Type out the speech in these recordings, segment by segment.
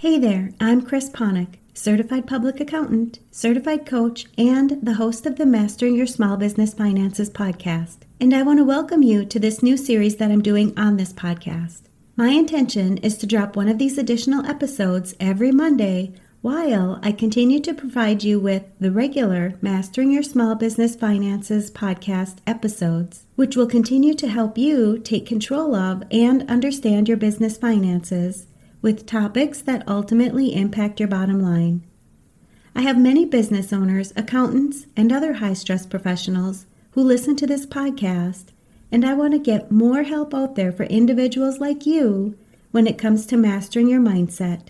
Hey there, I'm Chris Ponick, Certified Public Accountant, Certified Coach, and the host of the Mastering Your Small Business Finances podcast. And I want to welcome you to this new series that I'm doing on this podcast. My intention is to drop one of these additional episodes every Monday while I continue to provide you with the regular Mastering Your Small Business Finances podcast episodes, which will continue to help you take control of and understand your business finances with topics that ultimately impact your bottom line. I have many business owners, accountants, and other high-stress professionals who listen to this podcast, and I want to get more help out there for individuals like you when it comes to mastering your mindset.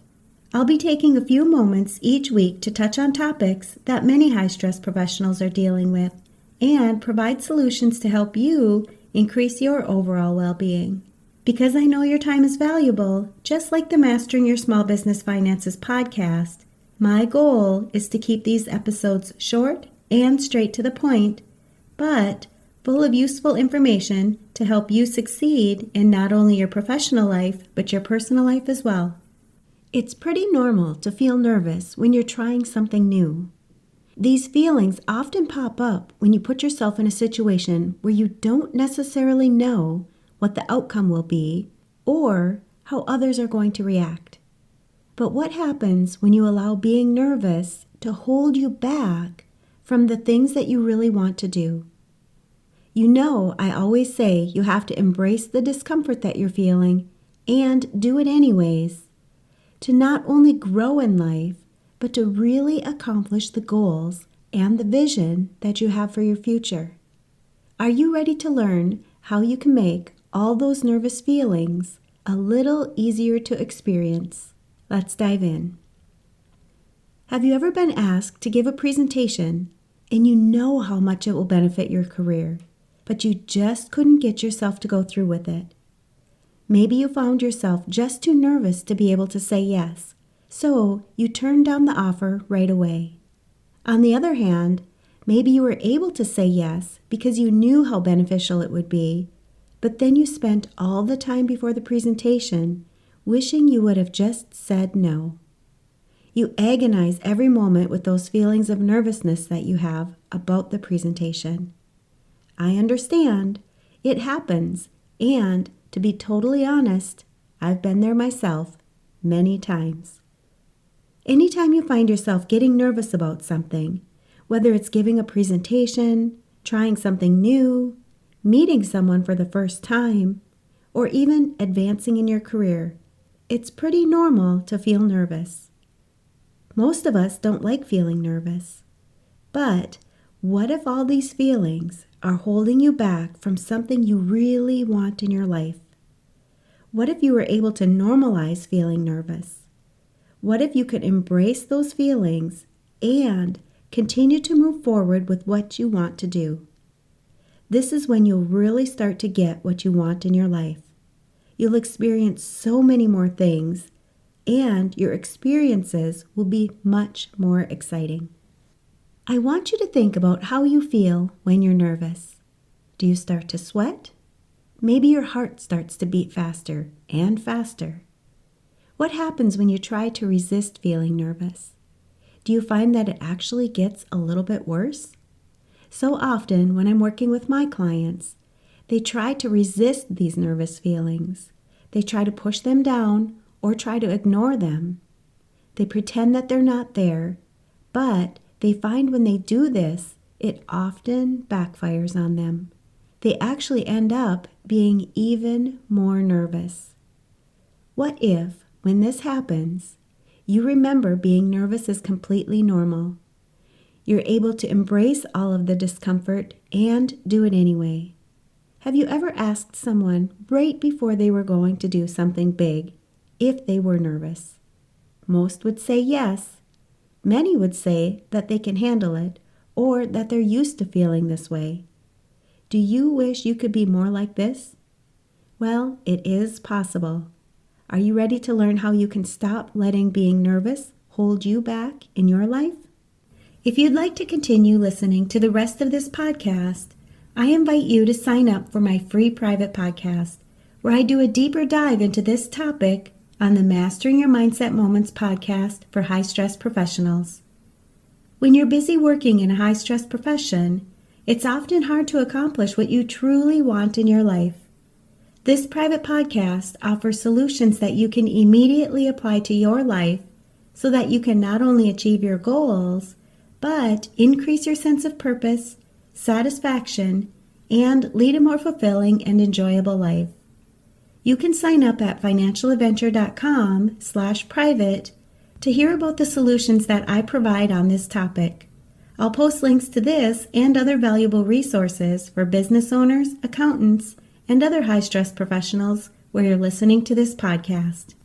I'll be taking a few moments each week to touch on topics that many high-stress professionals are dealing with and provide solutions to help you increase your overall well-being. Because I know your time is valuable, just like the Mastering Your Small Business Finances podcast, my goal is to keep these episodes short and straight to the point, but full of useful information to help you succeed in not only your professional life, but your personal life as well. It's pretty normal to feel nervous when you're trying something new. These feelings often pop up when you put yourself in a situation where you don't necessarily know what the outcome will be, or how others are going to react. But what happens when you allow being nervous to hold you back from the things that you really want to do? You know, I always say you have to embrace the discomfort that you're feeling and do it anyways, to not only grow in life, but to really accomplish the goals and the vision that you have for your future. Are you ready to learn how you can make all those nervous feelings a little easier to experience? Let's dive in. Have you ever been asked to give a presentation and you know how much it will benefit your career, but you just couldn't get yourself to go through with it? Maybe you found yourself just too nervous to be able to say yes, so you turned down the offer right away. On the other hand, maybe you were able to say yes because you knew how beneficial it would be, but then you spent all the time before the presentation wishing you would have just said no. You agonize every moment with those feelings of nervousness that you have about the presentation. I understand. It happens. And to be totally honest, I've been there myself many times. Anytime you find yourself getting nervous about something, whether it's giving a presentation, trying something new, meeting someone for the first time, or even advancing in your career, it's pretty normal to feel nervous. Most of us don't like feeling nervous. But what if all these feelings are holding you back from something you really want in your life? What if you were able to normalize feeling nervous? What if you could embrace those feelings and continue to move forward with what you want to do? This is when you'll really start to get what you want in your life. You'll experience so many more things, and your experiences will be much more exciting. I want you to think about how you feel when you're nervous. Do you start to sweat? Maybe your heart starts to beat faster and faster. What happens when you try to resist feeling nervous? Do you find that it actually gets a little bit worse? So often when I'm working with my clients, they try to resist these nervous feelings. They try to push them down or try to ignore them. They pretend that they're not there, but they find when they do this, it often backfires on them. They actually end up being even more nervous. What if, when this happens, you remember being nervous is completely normal? You're able to embrace all of the discomfort and do it anyway. Have you ever asked someone right before they were going to do something big if they were nervous? Most would say yes. Many would say that they can handle it or that they're used to feeling this way. Do you wish you could be more like this? Well, it is possible. Are you ready to learn how you can stop letting being nervous hold you back in your life? If you'd like to continue listening to the rest of this podcast, I invite you to sign up for my free private podcast, where I do a deeper dive into this topic on the Mastering Your Mindset Moments podcast for high-stress professionals. When you're busy working in a high-stress profession, it's often hard to accomplish what you truly want in your life. This private podcast offers solutions that you can immediately apply to your life so that you can not only achieve your goals, but increase your sense of purpose, satisfaction, and lead a more fulfilling and enjoyable life. You can sign up at financialadventure.com/private to hear about the solutions that I provide on this topic. I'll post links to this and other valuable resources for business owners, accountants, and other high-stress professionals where you're listening to this podcast.